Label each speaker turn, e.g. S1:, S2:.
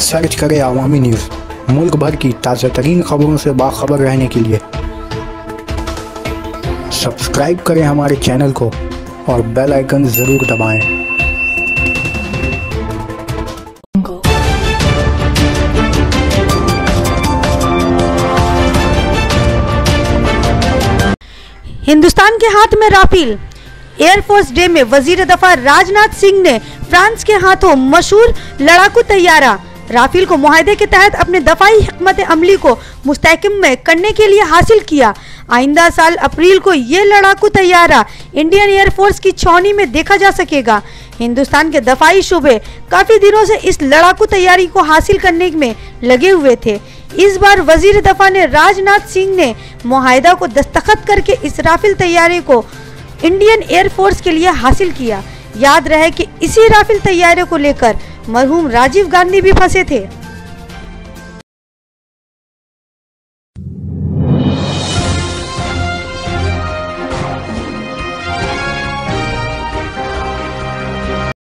S1: Search करें अवामी news. मुल्क भर की ताज़ा तरीन खबरों से बाखबर रहने के लिए सब्सक्राइब करें हमारे चैनल को और बेल आइकन ज़रूर दबाएं।
S2: हिंदुस्तान के हाथ में राफेल। एयरफोर्स डे में वजीर दफा राजनाथ सिंह ने फ्रांस के हाथों मशहूर लड़ाकू तैयारा राफेल को मुआहदे के तहत अपने दफाई हिकमत अमली को मुस्तहकम में करने के लिए हासिल किया। आइंदा साल अप्रैल को ये लड़ाकू तैयारा इंडियन एयरफोर्स की छावनी में देखा जा सकेगा। हिंदुस्तान के दफाई शोबे काफी दिनों से इस लड़ाकू तैयारी को हासिल करने में लगे हुए थे। इस बार वजीर दफा ने राजनाथ सिंह ने मुआहदा को दस्तखत करके इस राफेल तैयारे को इंडियन एयरफोर्स के लिए हासिल किया। याद रहे कि इसी राफेल तैयारे को लेकर मरहूम राजीव गांधी भी फंसे थे।